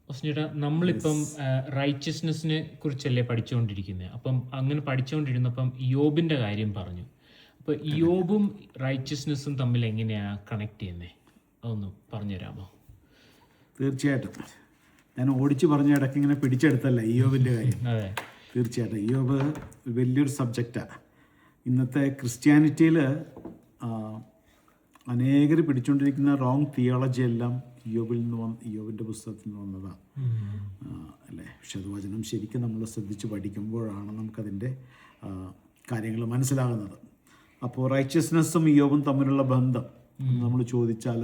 ചേട്ടാ നമ്മളിപ്പം റൈച്ചസ്നെസ്സിനെ കുറിച്ചല്ലേ പഠിച്ചുകൊണ്ടിരിക്കുന്നത്. അപ്പം അങ്ങനെ പഠിച്ചുകൊണ്ടിരുന്നപ്പം യോബിന്റെ കാര്യം പറഞ്ഞു. അപ്പോൾ യോബും റൈച്ചസ്നെസ്സും തമ്മിൽ എങ്ങനെയാ കണക്ട് ചെയ്യുന്നത്? അതൊന്ന് പറഞ്ഞുതരാമോ? തീർച്ചയായിട്ടും. ഞാൻ ഓടിച്ചു പറഞ്ഞ ഇടയ്ക്ക് ഇങ്ങനെ പിടിച്ചെടുത്തല്ല ഇയോബിൻ്റെ കാര്യം. അതെ, തീർച്ചയായിട്ടും ഇയോബ് വലിയൊരു സബ്ജക്റ്റാണ്. ഇന്നത്തെ ക്രിസ്ത്യാനിറ്റിയിൽ അനേകർ പിടിച്ചുകൊണ്ടിരിക്കുന്ന റോങ് തിയോളജി എല്ലാം ഇയോബിൻ്റെ പുസ്തകത്തിൽ നിന്ന് വന്നതാണ് അല്ലേ. പക്ഷെ അത് വചനം ശരിക്കും നമ്മൾ ശ്രദ്ധിച്ച് പഠിക്കുമ്പോഴാണ് നമുക്കതിൻ്റെ കാര്യങ്ങൾ മനസ്സിലാകുന്നത്. അപ്പോൾ റൈച്ചസ്നെസ്സും ഇയോബും തമ്മിലുള്ള ബന്ധം നമ്മൾ ചോദിച്ചാൽ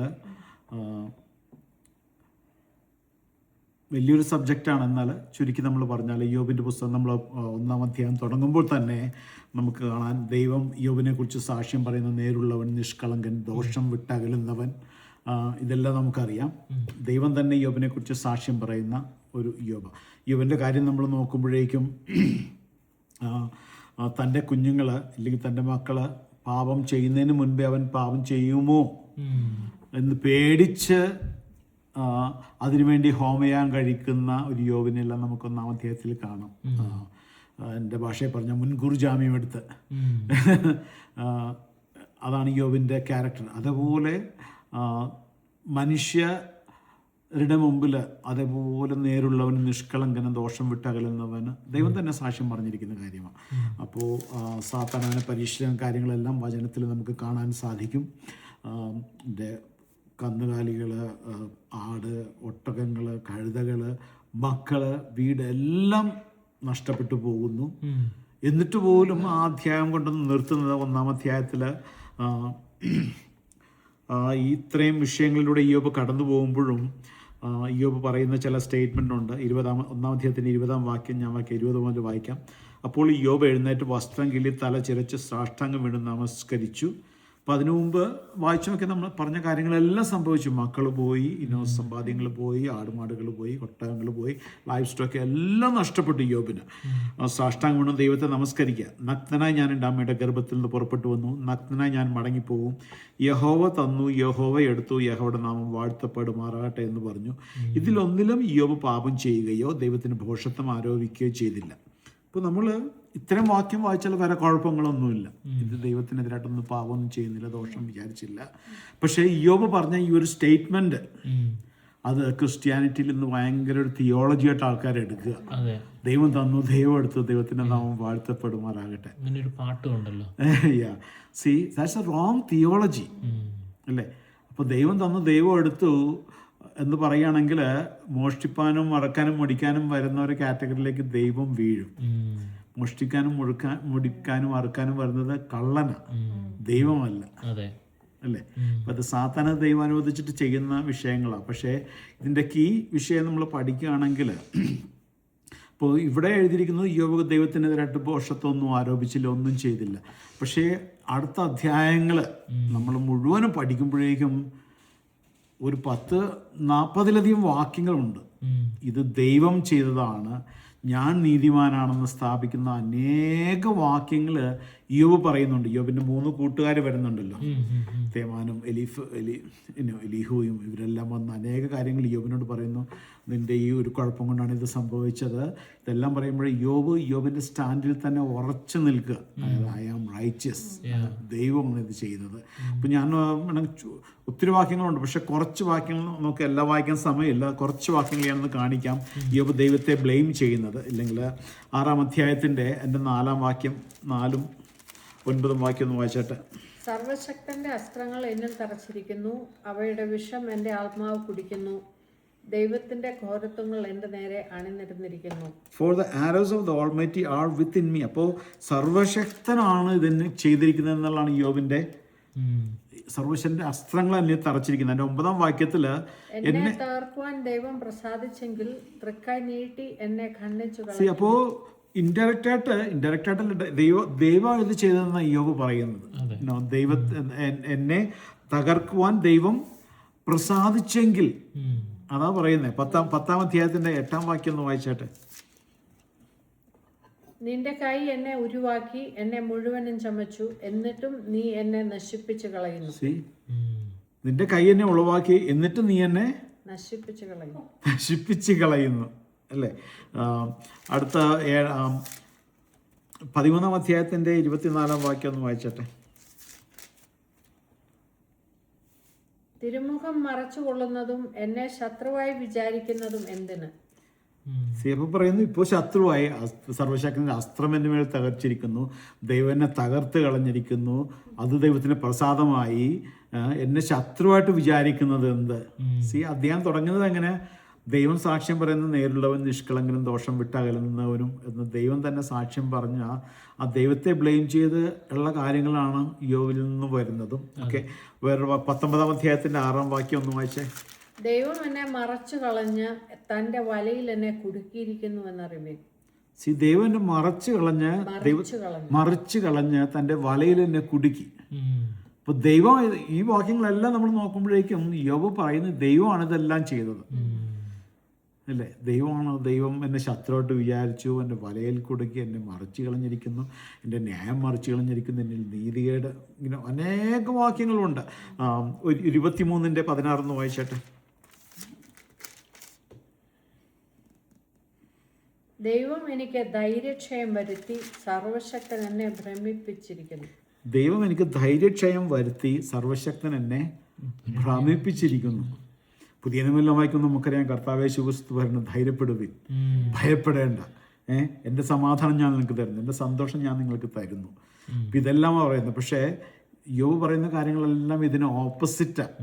വലിയൊരു സബ്ജക്റ്റാണ്. എന്നാൽ ചുരുക്കി നമ്മൾ പറഞ്ഞാൽ ഇയോബിൻ്റെ പുസ്തകം നമ്മൾ 1-ാം അധ്യായം തുടങ്ങുമ്പോൾ തന്നെ നമുക്ക് കാണാൻ ദൈവം ഇയോബിനെ കുറിച്ച് സാക്ഷ്യം പറയുന്ന നേരുള്ളവൻ, നിഷ്കളങ്കൻ, ദോഷം വിട്ടകലുന്നവൻ, ഇതെല്ലാം നമുക്കറിയാം. ദൈവം തന്നെ ഇയോബിനെ കുറിച്ച് സാക്ഷ്യം പറയുന്ന ഒരു ഇയോബിൻ്റെ കാര്യം നമ്മൾ നോക്കുമ്പോഴേക്കും തൻ്റെ കുഞ്ഞുങ്ങൾ അല്ലെങ്കിൽ തൻ്റെ മക്കൾ പാപം ചെയ്യുന്നതിന് മുൻപേ അവൻ പാപം ചെയ്യുമോ എന്ന് പേടിച്ച് അതിനുവേണ്ടി ഹോമയാഗം കഴിക്കുന്ന ഒരു യോബിനെല്ലാം നമുക്ക് 1-ാം അധ്യായത്തിൽ കാണാം. എൻ്റെ ഭാഷയിൽ പറഞ്ഞ മുൻകൂർ ജാമ്യം എടുത്ത് അതാണ് യോബിൻ്റെ ക്യാരക്ടർ. അതുപോലെ മനുഷ്യരുടെ മുമ്പിൽ അതേപോലെ നേരുള്ളവന്, നിഷ്കളങ്കന്, ദോഷം വിട്ടകലുന്നവന് ദൈവം തന്നെ സാക്ഷ്യം പറഞ്ഞിരിക്കുന്ന കാര്യമാണ്. അപ്പോൾ സാത്താനെ പരീക്ഷിക്കുന്ന കാര്യങ്ങളെല്ലാം വചനത്തിൽ നമുക്ക് കാണാൻ സാധിക്കും. കന്നുകാലികൾ, ആട്, ഒട്ടകങ്ങൾ, കഴുതകൾ, മക്കൾ, വീട് എല്ലാം നഷ്ടപ്പെട്ടു പോകുന്നു. എന്നിട്ട് പോലും ആ അധ്യായം കൊണ്ടൊന്ന് നിർത്തുന്നത് 1-ാം അധ്യായത്തിൽ ഇത്രയും വിഷയങ്ങളിലൂടെ ഇയോബ് കടന്നു പോകുമ്പോഴും ഇയോബ് പറയുന്ന ചില സ്റ്റേറ്റ്മെൻ്റ് ഉണ്ട്. 1-ാം അധ്യായത്തിൻ്റെ 20-ാം വാക്യം ഞാൻ 20 മുതൽ വായിക്കാം. അപ്പോൾ ഇയോബ് എഴുന്നേറ്റ് വസ്ത്രം കിള്ളി തല ചിരച്ച് സാഷ്ടാംഗം വീണ് നമസ്കരിച്ചു. അപ്പോൾ അതിനു മുമ്പ് വായിച്ചു നോക്കിയാൽ നമ്മൾ പറഞ്ഞ കാര്യങ്ങളെല്ലാം സംഭവിച്ചു. മക്കൾ പോയി, സമ്പാദ്യങ്ങൾ പോയി, ആടുമാടുകൾ പോയി, ഒട്ടകങ്ങൾ പോയി, ലൈഫ് സ്റ്റോക്ക് എല്ലാം നഷ്ടപ്പെട്ടു ഇയോബിന്. സാഷ്ടാംഗം വീണു ദൈവത്തെ നമസ്കരിക്കുക. നഗ്നനായി ഞാൻ എൻ്റെ അമ്മയുടെ ഗർഭത്തിൽ നിന്ന് പുറപ്പെട്ടു വന്നു, നഗ്നനായി ഞാൻ മടങ്ങിപ്പോവും. യഹോവ തന്നു, യഹോവ എടുത്തു, യഹോവയുടെ നാമം വാഴ്ത്തപ്പെടുമാറാകട്ടെ എന്ന് പറഞ്ഞു. ഇതിലൊന്നിലും ഇയോബ് പാപം ചെയ്യുകയോ ദൈവത്തിന് ഭോഷത്വം ആരോപിക്കുകയോ ചെയ്തില്ല. ഇപ്പോൾ നമ്മൾ ഇത്തരം വാക്യം വായിച്ചാൽ വേറെ കുഴപ്പങ്ങളൊന്നുമില്ല. ഇത് ദൈവത്തിനെതിരായിട്ടൊന്നും പാപമൊന്നും ചെയ്യുന്നില്ല, ദോഷം വിചാരിച്ചില്ല. പക്ഷേ ഇയോബ് പറഞ്ഞ ഈ ഒരു സ്റ്റേറ്റ്മെന്റ് അത് ക്രിസ്ത്യാനിറ്റിയിൽ ഇന്ന് ഭയങ്കര ഒരു തിയോളജി ആയിട്ട് ആൾക്കാർ എടുക്കുക. ദൈവം തന്നു, ദൈവം എടുത്തു, ദൈവത്തിന്റെ നാമം വാഴ്ത്തപ്പെടുമാറാകട്ടെ. ഒരു പാട്ടുണ്ടല്ലോ, see that's a wrong theology അല്ലേ. അപ്പോൾ ദൈവം തന്നു, ദൈവം എടുത്തു എന്ന് പറയുകയാണെങ്കിൽ മോഷ്ടിപ്പാനും മറക്കാനും മുടിക്കാനും വരുന്ന ഒരു കാറ്റഗറിയിലേക്ക് ദൈവം വീഴും. മോഷ്ടിക്കാനും മുടിക്കാനും അറുക്കാനും വരുന്നത് കള്ളന, ദൈവമല്ല അല്ലേ. അപ്പം അത് സാത്താനെ ദൈവം അനുവദിച്ചിട്ട് ചെയ്യുന്ന വിഷയങ്ങളാണ്. പക്ഷേ ഇതിൻ്റെ കീ വിഷയം നമ്മൾ പഠിക്കുകയാണെങ്കിൽ ഇപ്പോൾ ഇവിടെ എഴുതിയിരിക്കുന്നത് ഇയ്യോബ് ദൈവത്തിനെതിരായിട്ട് ഭോഷത്വമൊന്നും ആരോപിച്ചില്ല, ഒന്നും ചെയ്തില്ല. പക്ഷേ അടുത്ത അധ്യായങ്ങൾ നമ്മൾ മുഴുവനും പഠിക്കുമ്പോഴേക്കും ഒരു 10-40 വാക്യങ്ങളുണ്ട്. ഇത് ദൈവം ചെയ്തതാണ്, ഞാൻ നീതിമാനാണെന്ന് സ്ഥാപിക്കുന്ന അനേക വാക്യങ്ങൾ ഇയ്യോബ് പറയുന്നുണ്ട്. ഇയ്യോബിൻ്റെ 3 കൂട്ടുകാർ വരുന്നുണ്ടല്ലോ, തേമാനും എലീഹുവും. ഇവരെല്ലാം വന്ന് അനേക കാര്യങ്ങൾ ഇയ്യോബിനോട് പറയുന്നു. നിൻ്റെ ഈ ഒരു കുഴപ്പം കൊണ്ടാണ് ഇത് സംഭവിച്ചത്. ഇതെല്ലാം പറയുമ്പോൾ ഇയ്യോബിൻ്റെ സ്റ്റാൻഡിൽ തന്നെ ഉറച്ചു നിൽക്കുക. ഐ ആം റൈച്ചസ്, ദൈവമാണ് ഇത് ചെയ്യുന്നത്. അപ്പം ഞാൻ ഒത്തിരി വാക്യങ്ങളുണ്ട്, പക്ഷെ കുറച്ച് വാക്യങ്ങൾ നമുക്ക് എല്ലാം വായിക്കാൻ സമയമില്ല. കുറച്ച് വാക്യങ്ങൾ ഞാനൊന്ന് കാണിക്കാം. ഇയ്യോബ് ദൈവത്തെ ബ്ലെയിം ചെയ്യുന്നത്. ഇല്ലെങ്കിൽ 6-ാം അധ്യായത്തിൻ്റെ എൻ്റെ 4-ാം വാക്യം, 4-ഉം 9-ഉം വാക്യം ഒന്ന് വായിച്ചേട്ടെ. സർവശക്തന്റെ അസ്ത്രങ്ങൾ എന്നിൽ തറച്ചിരിക്കുന്നു, അവയുടെ വിഷം എൻ്റെ ആത്മാവ് കുടിക്കുന്നു, ദൈവത്തിന്റെ ഘോരത്വങ്ങൾ എൻ്റെ നേരെ അണിനിരന്നിരിക്കുന്നു. For the arrows of the almighty are within me. അപ്പോൾ സർവശക്തനാണ് ഇതിന് ചെയ്തിരിക്കുന്നത് എന്നുള്ളതാണ് ഇയ്യോബിന്റെ. സർവശക്തന്റെ അസ്ത്രങ്ങൾ എന്നെ തറച്ചിരിക്കുന്നത്. എൻ്റെ 9-ാം വാക്യത്തിൽ എന്നെ തകർക്കുവാൻ ദൈവം പ്രസാദിച്ചെങ്കിൽ തൃക്കൈ നീട്ടി എന്നെ ഖണ്ഡിച്ചു കളഞ്ഞു. അപ്പോൾ ഇൻഡയറക്റ്റായിട്ടല്ല ദൈവം ഇത് ചെയ്തതെന്നാണ് ഇയ്യോബ് പറയുന്നത്. എന്നെ തകർക്കുവാൻ ദൈവം പ്രസാദിച്ചെങ്കിൽ, അതാ പറയുന്നത്. 10-ാം അധ്യായത്തിന്റെ 8-ാം വാക്യം ഒന്ന് വായിച്ചേട്ടെ. നിന്റെ കൈ എന്നെ ഉരുവാക്കി എന്നെ മുഴുവനും ചമച്ചു, എന്നിട്ടും നീ എന്നെ നശിപ്പിച്ചു കളയുന്നു. നിന്റെ കൈ എന്നെ ഉളവാക്കി എന്നിട്ട് നീ എന്നെ നശിപ്പിച്ചു കളയും. നശിപ്പിച്ച് കളയുന്നു അല്ലേ. അടുത്ത 13-ാം അധ്യായത്തിൻ്റെ 24-ാം വാക്യം ഒന്ന് വായിച്ചട്ടെ. തിരുമുഖം മറച്ചുകൊള്ളുന്നതും എന്നെ ശത്രുവായി വിചാരിക്കുന്നതും എന്തിന്? സേബ പറയുന്നു, ഇപ്പോൾ ശത്രുവായി സർവശക്തൻ്റെ അസ്ത്രം എൻ്റെ മേൽ തകർച്ചിരിക്കുന്നു, ദൈവം എന്നെ തകർത്ത് കളഞ്ഞിരിക്കുന്നു, അത് ദൈവത്തിന് പ്രസാദമായി, എന്നെ ശത്രുവായിട്ട് വിചാരിക്കുന്നത് എന്ത്? അദ്ദേഹം തുടങ്ങുന്നത് എങ്ങനെ? ദൈവം സാക്ഷ്യം പറയുന്ന നേരുള്ളവൻ നിഷ്കളങ്കനും ദോഷം വിട്ടകലുന്നവനും എന്ന് ദൈവം തന്നെ സാക്ഷ്യം പറഞ്ഞ ആ ദൈവത്തെ ബ്ലെയിം ചെയ്ത് ഉള്ള കാര്യങ്ങളാണ് യോബിൽ നിന്ന് വരുന്നതും ഒക്കെ. വേറെ 19-ാം അധ്യായത്തിൻ്റെ 6-ാം വാക്യം ഒന്ന് വായിച്ചേ. ദൈവം എന്നെ മറച്ചു കളഞ്ഞ് തന്റെ വലയിൽ എന്നെ കുടുക്കിയിരിക്കുന്നു എന്നറിവേ. ദൈവം എന്നെ മറിച്ച് കളഞ്ഞ് തൻ്റെ വലയിൽ എന്നെ കുടുക്കി. അപ്പോൾ ദൈവം, ഈ വാക്യങ്ങളെല്ലാം നമ്മൾ നോക്കുമ്പോഴേക്കും യോബ് പറയുന്നത് ദൈവമാണ് ഇതെല്ലാം ചെയ്തത് അല്ലേ. ദൈവം എന്നെ ശത്രുവായിട്ട് വിചാരിച്ചു, എൻ്റെ വലയിൽ കുടുക്കി, എന്നെ മറിച്ച് കളഞ്ഞിരിക്കുന്നു, എൻ്റെ ന്യായം മറിച്ച് കളഞ്ഞിരിക്കുന്നു, എന്നിൽ നീതികേട്, ഇങ്ങനെ അനേക വാക്യങ്ങളുണ്ട്. 23-16 വായിച്ചട്ടെ. ദൈവം എനിക്ക് ധൈര്യക്ഷയം വരുത്തി സർവശക്തൻ എന്നെ ഭ്രമിപ്പിച്ചിരിക്കുന്നു. ദൈവം എനിക്ക് ധൈര്യക്ഷയം വരുത്തി സർവശക്തൻ എന്നെ ഭ്രമിപ്പിച്ചിരിക്കുന്നു. പുതിയ നിയമമെല്ലാം വായിക്കുന്ന നമുക്കറിയാം, കർത്താവേ യേശുക്രിസ്തു പറയുന്നത് ധൈര്യപ്പെടുവിൻ, ഭയപ്പെടേണ്ട, എൻ്റെ സമാധാനം ഞാൻ നിങ്ങൾക്ക് തരുന്നു, എൻ്റെ സന്തോഷം ഞാൻ നിങ്ങൾക്ക് തരുന്നു. അപ്പം ഇതെല്ലാം പറയുന്നത്. പക്ഷേ യോബ് പറയുന്ന കാര്യങ്ങളെല്ലാം ഇതിന് ഓപ്പോസിറ്റാണ്.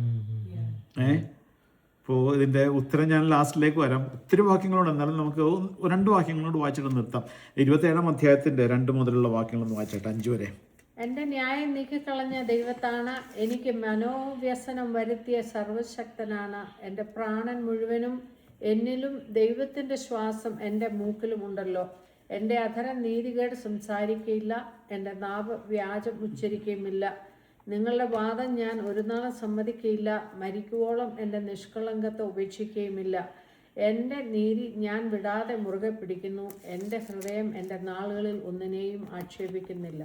ഇപ്പോൾ ഇതിൻ്റെ ഉത്തരം ഞാൻ ലാസ്റ്റിലേക്ക് വരാം. ഒത്തിരി വാക്യങ്ങളുണ്ട്, എന്നാലും നമുക്ക് 2 വാക്യങ്ങളോട് വായിച്ചിട്ട് നിർത്താം. 27-ാം അധ്യായത്തിൻ്റെ 2 മുതലുള്ള വാക്യങ്ങളൊന്ന് വായിച്ചോട്ടെ, 5 വരെ. എൻ്റെ ന്യായം നീക്കിക്കളഞ്ഞ ദൈവത്താണ്, എനിക്ക് മനോവ്യസനം വരുത്തിയ സർവശക്തനാണ്. എൻ്റെ പ്രാണൻ മുഴുവനും എന്നിലും ദൈവത്തിൻ്റെ ശ്വാസം എൻ്റെ മൂക്കിലും ഉണ്ടല്ലോ. എൻ്റെ അധരം നീതികേട് സംസാരിക്കുകയില്ല, എൻ്റെ നാവ് വ്യാജം ഉച്ചരിക്കുകയുമില്ല. നിങ്ങളുടെ വാദം ഞാൻ ഒരു നാളും സമ്മതിക്കുകയില്ല, മരിക്കുവോളം എൻ്റെ നിഷ്കളങ്കത്തെ ഉപേക്ഷിക്കുകയുമില്ല. എൻ്റെ നീതി ഞാൻ വിടാതെ മുറുകെ പിടിക്കുന്നു, എൻ്റെ ഹൃദയം എൻ്റെ നാളുകളിൽ ഒന്നിനെയും ആക്ഷേപിക്കുന്നില്ല.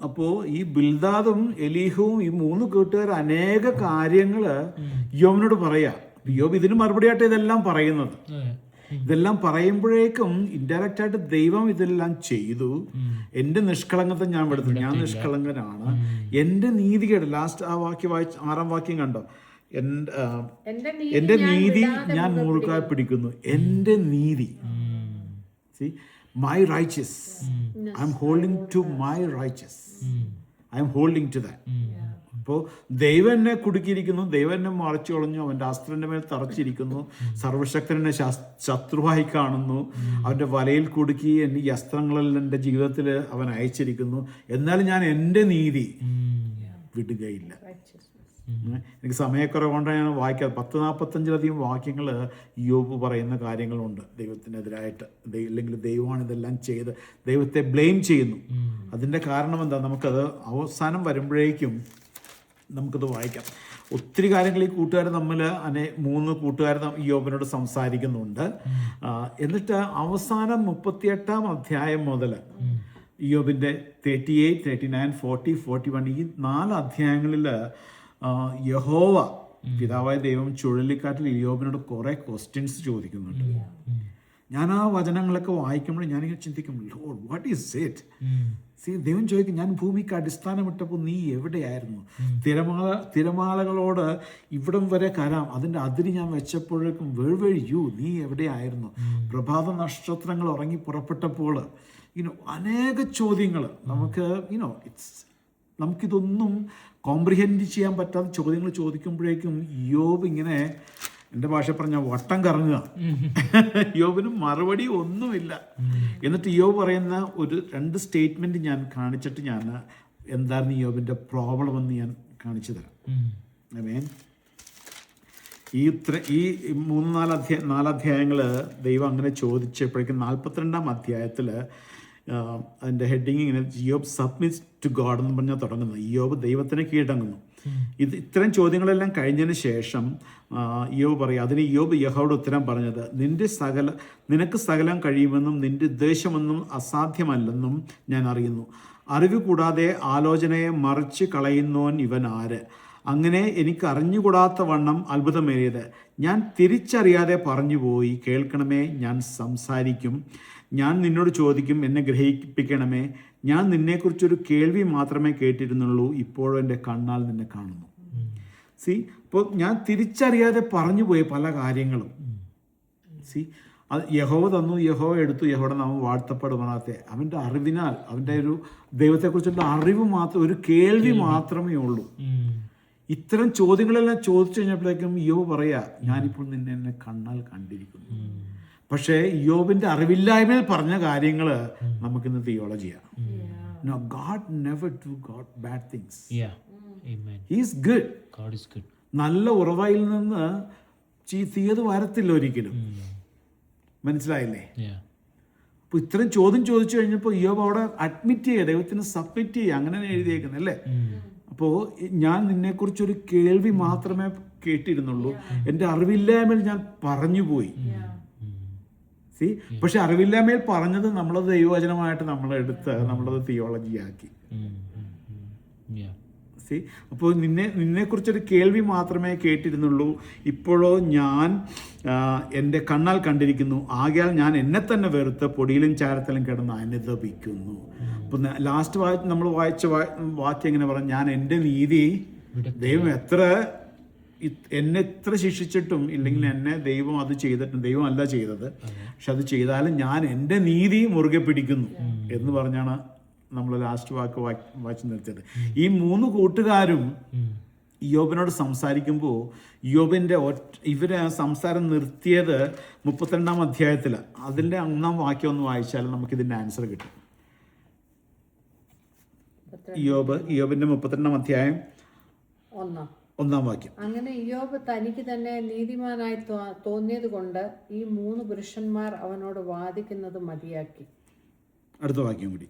അപ്പോൾ ഈ ബിൽദാദും എലീഹുവും ഈ 3 കൂട്ടുകാർ അനേക കാര്യങ്ങൾ യോബിനോട് പറയാ. യോബ് ഇതിന് മറുപടിയായിട്ട് ഇതെല്ലാം പറയുന്നത്. ഇതെല്ലാം പറയുമ്പോഴേക്കും ഇൻഡയറക്റ്റ് ആയിട്ട് ദൈവം ഇതെല്ലാം ചെയ്തു. എൻ്റെ നിഷ്കളങ്കത്തെ ഞാൻ വിടുന്നു, ഞാൻ നിഷ്കളങ്കനാണ്, എൻ്റെ നീതികേട്. ലാസ്റ്റ് ആ വാക്യം വായിച്ച് 6-ാം വാക്യം കണ്ടോ, എൻ്റെ നീതി ഞാൻ മുറുകെ പിടിക്കുന്നു, എൻ്റെ നീതി. My righteous, I am holding to my righteous, I am holding to that. അപ്പോൾ ദൈവം എന്നെ കുടുക്കിയിരിക്കുന്നു, ദൈവം എന്നെ മറച്ചു കളഞ്ഞു, അവൻ്റെ അസ്ത്രൻ്റെ മേൽ തറച്ചിരിക്കുന്നു, സർവശക്തൻ എന്നെ ശത്രുവായി കാണുന്നു, അവൻ്റെ വലയിൽ കുടുക്കി എൻ്റെ ഈ അസ്ത്രങ്ങളെല്ലാം എൻ്റെ ജീവിതത്തിൽ അവൻ അയച്ചിരിക്കുന്നു, എന്നാലും ഞാൻ എൻ്റെ നീതി വിടുകയില്ല. എനിക്ക് സമയക്കുറവുകൊണ്ടാണ് ഞാൻ വായിക്കാതെ. 10-45 വാക്യങ്ങൾ യോബ് പറയുന്ന കാര്യങ്ങളുണ്ട് ദൈവത്തിനെതിരായിട്ട്. അല്ലെങ്കിൽ ദൈവമാണ് ഇതെല്ലാം ചെയ്ത് ദൈവത്തെ ബ്ലെയിം ചെയ്യുന്നു. അതിൻ്റെ കാരണം എന്താ, നമുക്കത് അവസാനം വരുമ്പോഴേക്കും നമുക്കത് വായിക്കാം. ഒത്തിരി കാര്യങ്ങൾ ഈ കൂട്ടുകാർ തമ്മിൽ 3 കൂട്ടുകാർ യോബിനോട് സംസാരിക്കുന്നുണ്ട്. എന്നിട്ട് അവസാനം 38-ാം അധ്യായം മുതൽ യോബിൻ്റെ 38, 39, 40, 41 ഈ 4 അധ്യായങ്ങളിൽ യഹോവ പിതാവായ ദൈവം ചുഴലിക്കാറ്റിൽ യോബിനോട് കുറേ ക്വസ്റ്റ്യൻസ് ചോദിക്കുന്നുണ്ട്. ഞാൻ ആ വചനങ്ങളൊക്കെ വായിക്കുമ്പോൾ ഞാനിങ്ങനെ ചിന്തിക്കും, ലോർഡ് വാട്ട് ഈസ് ഇറ്റ്? ദൈവം ചോദിക്കും, ഞാൻ ഭൂമിക്ക് അടിസ്ഥാനമിട്ടപ്പോൾ നീ എവിടെയായിരുന്നു? തിരമാലകളോട് ഇവിടം വരെ കരാം, അതിൻ്റെ അതിരി ഞാൻ വെച്ചപ്പോഴേക്കും വേഴ്വഴിയൂ, നീ എവിടെയായിരുന്നു? പ്രഭാത നക്ഷത്രങ്ങൾ ഉറങ്ങി പുറപ്പെട്ടപ്പോൾ അനേക ചോദ്യങ്ങൾ നമുക്കിതൊന്നും കോംപ്രിഹെൻഡ് ചെയ്യാൻ പറ്റാത്ത ചോദ്യങ്ങൾ ചോദിക്കുമ്പോഴേക്കും യോബ് ഇങ്ങനെ, എൻ്റെ ഭാഷ പറഞ്ഞ വട്ടം കറങ്ങുക. യോബിന് മറുപടി ഒന്നുമില്ല. എന്നിട്ട് യോബ് പറയുന്ന 2 സ്റ്റേറ്റ്മെൻറ്റ് ഞാൻ കാണിച്ചിട്ട് ഞാൻ എന്തായിരുന്നു യോബിൻ്റെ പ്രോബ്ലം എന്ന് ഞാൻ കാണിച്ചു തരാം. ആമേൻ. ഈ 3-4 അധ്യായങ്ങൾ ദൈവം അങ്ങനെ ചോദിച്ചപ്പോഴേക്കും 42-ാം അധ്യായത്തിൽ അതിൻ്റെ ഹെഡിങ് ഇങ്ങനെ യോബ് സബ്മിറ്റ്സ് ടു ഗോഡ് എന്ന് പറഞ്ഞാൽ തുടങ്ങുന്നത്. യോബ് ദൈവത്തിന് കീഴടങ്ങുന്നു. ഇത്തരം ചോദ്യങ്ങളെല്ലാം കഴിഞ്ഞതിന് ശേഷം യോബ് പറയും, അതിന് യോബ് യഹോവയോട് ഉത്തരം പറഞ്ഞത്, നിനക്ക് സകലം കഴിയുമെന്നും നിന്റെ ഉദ്ദേശമൊന്നും അസാധ്യമല്ലെന്നും ഞാൻ അറിയുന്നു. അറിവ് കൂടാതെ ആലോചനയെ മറിച്ച് കളയുന്നവൻ ഇവൻ ആര്? അങ്ങനെ എനിക്ക് അറിഞ്ഞുകൂടാത്ത വണ്ണം അത്ഭുതമേറിയത്. ഞാൻ തിരിച്ചറിയാതെ പറഞ്ഞുപോയി, കേൾക്കണമേ, ഞാൻ സംസാരിക്കും. ഞാൻ നിന്നോട് ചോദിക്കും, എന്നെ ഗ്രഹിപ്പിക്കണമേ. ഞാൻ നിന്നെക്കുറിച്ചൊരു കേൾവി മാത്രമേ കേട്ടിരുന്നുള്ളൂ, ഇപ്പോഴും എൻ്റെ കണ്ണാൽ നിന്നെ കാണുന്നു. സി, ഇപ്പോൾ ഞാൻ തിരിച്ചറിയാതെ പറഞ്ഞുപോയി പല കാര്യങ്ങളും. സി, അത് യഹോവ തന്നു, യഹോവ എടുത്തു, യഹോവയുടെ നാമം വാഴ്ത്തപ്പെടുമാറാത്തെ. അവൻ്റെ അറിവിനാൽ, അവൻ്റെ ഒരു ദൈവത്തെക്കുറിച്ചുള്ള അറിവ് മാത്രം, ഒരു കേൾവി മാത്രമേ ഉള്ളൂ. ഇത്തരം ചോദ്യങ്ങളെല്ലാം ചോദിച്ചു കഴിഞ്ഞപ്പോഴേക്കും യോബ് പറയാ, ഞാനിപ്പോൾ നിന്നെ എന്നെ കണ്ണാൽ കണ്ടിരിക്കുന്നു. പക്ഷേ യോബിന്റെ അറിവില്ലായ്മയിൽ പറഞ്ഞ കാര്യങ്ങൾ നമുക്കിന്ന് തിയോളജിയാണ്. No, God never do bad things. He is good. God is good. നല്ല ഉറവയിൽ നിന്ന് തീയത് വരത്തില്ല ഒരിക്കലും. മനസ്സിലായില്ലേ? അപ്പോൾ ഇത്രയും ചോദ്യം ചോദിച്ചു കഴിഞ്ഞപ്പോൾ യോബ് അവിടെ അഡ്മിറ്റ് ചെയ്യുക, ദൈവത്തിന് സബ്മിറ്റ് ചെയ്യുക, അങ്ങനെയാണ് എഴുതിയേക്കുന്നത് അല്ലേ? അപ്പോൾ ഞാൻ നിന്നെക്കുറിച്ചൊരു കേൾവി മാത്രമേ കേട്ടിരുന്നുള്ളൂ, എൻ്റെ അറിവില്ലായ്മയിൽ ഞാൻ പറഞ്ഞുപോയി. സി, പക്ഷെ അറിവില്ലായ്മയിൽ പറഞ്ഞത് നമ്മളത് ദൈവവചനമായിട്ട് നമ്മളെടുത്ത് നമ്മളത് തിയോളജിയാക്കി. സി, അപ്പോൾ നിന്നെക്കുറിച്ചൊരു കേൾവി മാത്രമേ കേട്ടിരുന്നുള്ളൂ, ഇപ്പോഴോ ഞാൻ എൻ്റെ കണ്ണാൽ കണ്ടിരിക്കുന്നു. ആകയാൽ ഞാൻ എന്നെ തന്നെ വെറുത്ത് പൊടിയിലും ചാരത്തിലും കിടന്ന് അനുതപിക്കുന്നു. അപ്പം ലാസ്റ്റ് നമ്മൾ വായിച്ച വാക്യം എങ്ങനെ പറഞ്ഞു? ഞാൻ എൻ്റെ നീതി ദൈവം എന്നെ എത്ര ശിക്ഷിച്ചിട്ടും ഇല്ലെങ്കിൽ എന്നെ ദൈവം അത് ചെയ്തിട്ടും, ദൈവം അല്ല ചെയ്തത്, പക്ഷെ അത് ചെയ്താലും ഞാൻ എൻ്റെ നീതി മുറുകെ പിടിക്കുന്നു എന്ന് പറഞ്ഞാണ് നമ്മൾ ലാസ്റ്റ് വായിച്ചു നിർത്തിയത്. ഈ 3 കൂട്ടുകാരും യോബിനോട് സംസാരിക്കുമ്പോൾ യോബിൻ്റെ ഇവര് സംസാരം നിർത്തിയത് 32-ാം അധ്യായത്തിലാണ്. അതിൻ്റെ 1-ാം വാക്യം ഒന്ന് വായിച്ചാൽ നമുക്കിതിൻ്റെ ആൻസർ കിട്ടും. യോബിൻ്റെ 32-ാം അധ്യായം 1-ാം വാക്യം. അങ്ങനെ ഇയ്യോബ് തനിക്ക് തന്നെ നീതിമാനായി തോന്നിയത് കൊണ്ട് ഈ 3 പുരുഷന്മാർ അവനോട് വാദിക്കുന്നത് മതിയാക്കി. അടുത്ത വാക്യം കൂടി.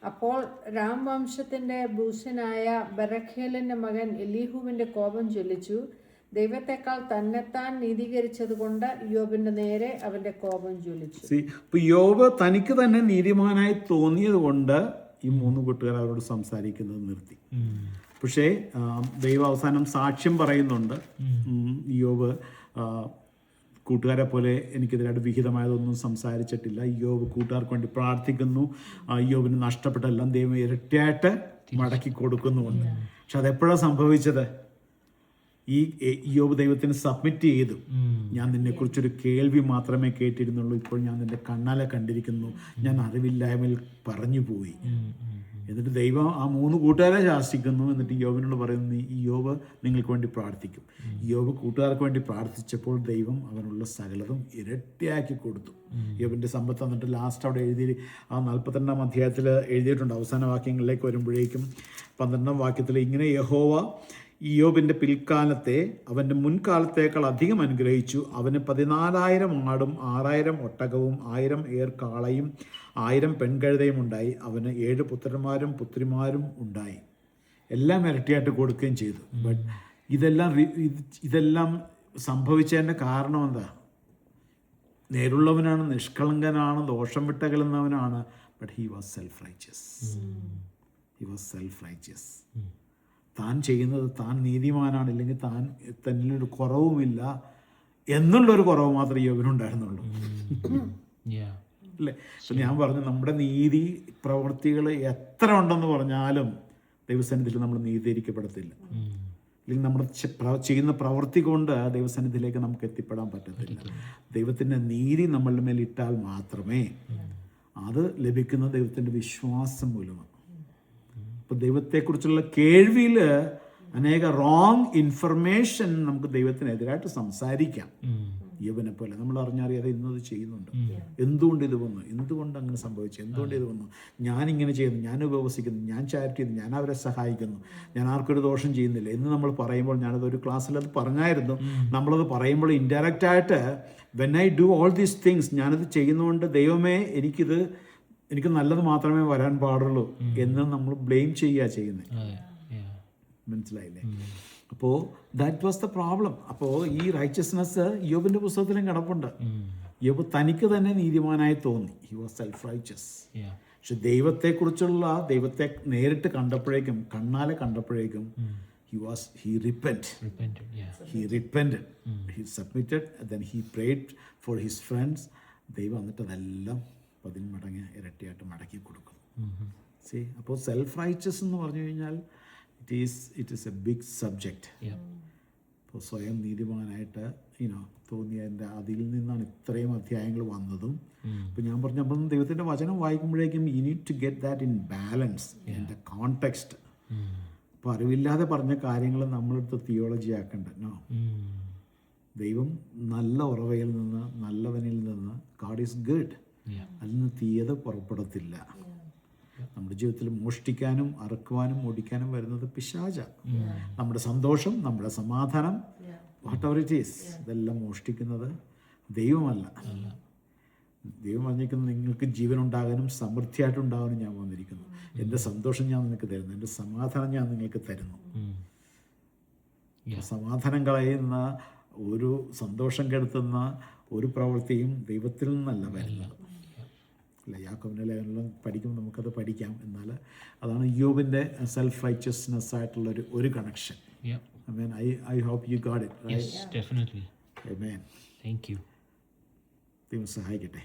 അപ്പോൾ രാംവംശത്തിന്റെ ഭൂഷനായ ബരഖേലിന്റെ മകൻ എലീഹുവിന്റെ കോപം ജ്വലിച്ചു. ദൈവത്തെക്കാൾ തന്നെത്താൻ നീതീകരിച്ചത് കൊണ്ട് യോബിന്റെ നേരെ അവന്റെ കോപം ജ്വലിച്ചു. ഇപ്പൊ യോബ് തനിക്ക് തന്നെ നീതിമാനായി തോന്നിയത് കൊണ്ട് ഈ 3 കൂട്ടുകാർ അവരോട് സംസാരിക്കുന്നത് നിർത്തി. പക്ഷേ ദൈവം അവസാനം സാക്ഷ്യം പറയുന്നുണ്ട്, യോബ് കൂട്ടുകാരെ പോലെ എനിക്കെതിരായിട്ട് വിഹിതമായതൊന്നും സംസാരിച്ചിട്ടില്ല. യോബ് കൂട്ടുകാർക്ക് വേണ്ടി പ്രാർത്ഥിക്കുന്നു. യോബിന് നഷ്ടപ്പെട്ടെല്ലാം ദൈവം ഇരട്ടിയായിട്ട് മടക്കി കൊടുക്കുന്നുമുണ്ട്. പക്ഷെ അതെപ്പോഴാണ് സംഭവിച്ചത്? ഈ യോബ് ദൈവത്തിന് സബ്മിറ്റ് ചെയ്തു. ഞാൻ നിന്നെക്കുറിച്ചൊരു കേൾവി മാത്രമേ കേട്ടിരുന്നുള്ളൂ, ഇപ്പോൾ ഞാൻ നിന്റെ കണ്ണാലെ കണ്ടിരിക്കുന്നു, ഞാൻ അറിവില്ലായ്മയിൽ പറഞ്ഞു പോയി. എന്നിട്ട് ദൈവം ആ 3 കൂട്ടുകാരെ ശാസിക്കുന്നു. എന്നിട്ട് യോബിനോട് പറയുന്നു, ഈ യോബ് നിങ്ങൾക്ക് വേണ്ടി പ്രാർത്ഥിക്കും. യോബ് കൂട്ടുകാർക്ക് വേണ്ടി പ്രാർത്ഥിച്ചപ്പോൾ ദൈവം അവനുള്ള സകലതും ഇരട്ടിയാക്കി കൊടുത്തു. യോബിൻ്റെ സമ്പത്ത്. എന്നിട്ട് ലാസ്റ്റ് അവിടെ ആ 42-ാം അധ്യായത്തിൽ എഴുതിയിട്ടുണ്ട്. അവസാന വാക്യങ്ങളിലേക്ക് വരുമ്പോഴേക്കും 12-ാം വാക്യത്തിൽ ഇങ്ങനെ, യഹോവ ഇയ്യോബിൻ്റെ പിൽക്കാലത്തെ അവൻ്റെ മുൻകാലത്തേക്കാൾ അധികം അനുഗ്രഹിച്ചു. അവന് 14,000 ആടും 6,000 ഒട്ടകവും 1,000 ഏർ കാളയും 1,000 പെൺകഴുതയും ഉണ്ടായി. അവന് 7 പുത്രന്മാരും പുത്രിമാരും ഉണ്ടായി. എല്ലാം ഇരട്ടിയായിട്ട് കൊടുക്കുകയും ചെയ്തു. ബട്ട് ഇതെല്ലാം സംഭവിച്ചതിൻ്റെ കാരണം എന്താ? നേരുള്ളവനാണ്, നിഷ്കളങ്കനാണ്, ദോഷം വിട്ടകലുന്നവനാണ്. But he was self righteous. താൻ ചെയ്യുന്നത്, താൻ നീതിമാനാണ്, ഇല്ലെങ്കിൽ തന്നിലൊരു കുറവുമില്ല എന്നുള്ളൊരു കുറവ് മാത്രമേ യോബിനുണ്ടായിരുന്നുള്ളൂ. അല്ലേ? ഞാൻ പറഞ്ഞു, നമ്മുടെ നീതി പ്രവൃത്തികൾ എത്ര ഉണ്ടെന്ന് പറഞ്ഞാലും ദൈവസന്നിധിയിൽ നമ്മൾ നീതീകരിക്കപ്പെടത്തില്ല. അല്ലെങ്കിൽ നമ്മൾ ചെയ്യുന്ന പ്രവൃത്തി കൊണ്ട് ദൈവസന്നിധിയിലേക്ക് നമുക്ക് എത്തിപ്പെടാൻ പറ്റത്തില്ല. ദൈവത്തിൻ്റെ നീതി നമ്മളുടെ മേൽ ഇട്ടാൽ മാത്രമേ അത് ലഭിക്കുന്ന ദൈവത്തിൻ്റെ വിശ്വാസം മൂലമാണ്. ഇപ്പോൾ ദൈവത്തെക്കുറിച്ചുള്ള കേൾവിയിൽ അനേക റോങ് ഇൻഫർമേഷൻ നമുക്ക് ദൈവത്തിനെതിരായിട്ട് സംസാരിക്കാം. യോബിനെ പോലെ നമ്മൾ അറിഞ്ഞറിയാതെ ഇന്നത് ചെയ്യുന്നുണ്ട്. എന്തുകൊണ്ട് ഇത് വന്നു? എന്തുകൊണ്ട് അങ്ങനെ സംഭവിച്ചു? എന്തുകൊണ്ട് ഇത് വന്നു? ഞാനിങ്ങനെ ചെയ്യുന്നു, ഞാൻ ഉപവസിക്കുന്നു, ഞാൻ ചാരിറ്റി ചെയ്യുന്നു, ഞാൻ അവരെ സഹായിക്കുന്നു, ഞാൻ ആർക്കൊരു ദോഷം ചെയ്യുന്നില്ല എന്ന് നമ്മൾ പറയുമ്പോൾ, ഞാനത് ഒരു ക്ലാസ്സിൽ അത് പറഞ്ഞായിരുന്നു, നമ്മളത് പറയുമ്പോൾ ഇൻഡയറക്റ്റായിട്ട് when I do all these things, ഞാനത് ചെയ്യുന്നതുകൊണ്ട് ദൈവമേ എനിക്ക് നല്ലത് മാത്രമേ വരാൻ പാടുള്ളൂ എന്ന് നമ്മൾ ബ്ലെയിം ചെയ്യുന്നത്. മനസ്സിലായില്ലേ? അപ്പോൾ ദാറ്റ് വാസ് ദ പ്രോബ്ലം. അപ്പോൾ ഈ റൈച്ചസ്നെസ് യോബിൻ്റെ പുസ്തകത്തിലും കിടപ്പുണ്ട്. യോബ് തനിക്ക് തന്നെ നീതിമാനായി തോന്നി. He was self righteous. പക്ഷെ ദൈവത്തെ നേരിട്ട് കണ്ടപ്പോഴേക്കും, കണ്ണാലെ കണ്ടപ്പോഴേക്കും he repented. Repented, yeah. He repented. He submitted. Then he prayed for his friends. ദൈവം എന്നിട്ട് അതെല്ലാം 10 മടങ്ങ് ഇരട്ടിയായിട്ട് മടക്കി കൊടുക്കും. സി അപ്പോൾ സെൽഫ് റൈച്ചസ് എന്ന് പറഞ്ഞു കഴിഞ്ഞാൽ it is a big subject. Yeah. അപ്പോൾ സ്വയം നീതിമാനായിട്ട് തോന്നിയതിൻ്റെ അതിൽ നിന്നാണ് ഇത്രയും അധ്യായങ്ങൾ വന്നതും. ഇപ്പോൾ ഞാൻ പറഞ്ഞു നമ്മൾ ദൈവത്തിൻ്റെ വചനം വായിക്കുമ്പോഴേക്കും you need to get that in balance in the context. അപ്പോൾ അറിവില്ലാതെ പറഞ്ഞ കാര്യങ്ങൾ നമ്മളെടുത്ത് തിയോളജി ആക്കണ്ട. നോ, ദൈവം നല്ല ഉറവയിൽ നിന്ന്, നല്ലവനിൽ നിന്ന്, ഗാഡ് ഈസ് ഗുഡ്. അതിൽ നിന്ന് തീയത പുറപ്പെടത്തില്ല. നമ്മുടെ ജീവിതത്തിൽ മോഷ്ടിക്കാനും അറുക്കുവാനും ഓടിക്കാനും വരുന്നത് പിശാച. നമ്മുടെ സന്തോഷം, നമ്മുടെ സമാധാനം, വാട്ട് എവർ ഇറ്റ് ഈസ്, ഇതെല്ലാം മോഷ്ടിക്കുന്നത് ദൈവമല്ല. ദൈവം പറഞ്ഞിരിക്കുന്നത് നിങ്ങൾക്ക് ജീവൻ ഉണ്ടാകാനും സമൃദ്ധിയായിട്ടുണ്ടാകാനും ഞാൻ വന്നിരിക്കുന്നു. എൻ്റെ സന്തോഷം ഞാൻ നിങ്ങൾക്ക് തരുന്നു, എൻ്റെ സമാധാനം ഞാൻ നിങ്ങൾക്ക് തരുന്നു. സമാധാനം കളയുന്ന ഒരു, സന്തോഷം കെടുത്തുന്ന ഒരു പ്രവൃത്തിയും ദൈവത്തിൽ നിന്നല്ല വരുന്നത്. അല്ല, യാക്കോബിൻ്റെ ലേഖനം പഠിക്കുമ്പോൾ നമുക്കത് പഠിക്കാം. എന്നാൽ അതാണ് യോബിൻ്റെ സെൽഫ് റൈച്ചസ്നെസ് ആയിട്ടുള്ള ഒരു connection. I hope you got it, right? Yes, definitely. Amen. Thank you. ദൈവം സഹായിക്കട്ടെ.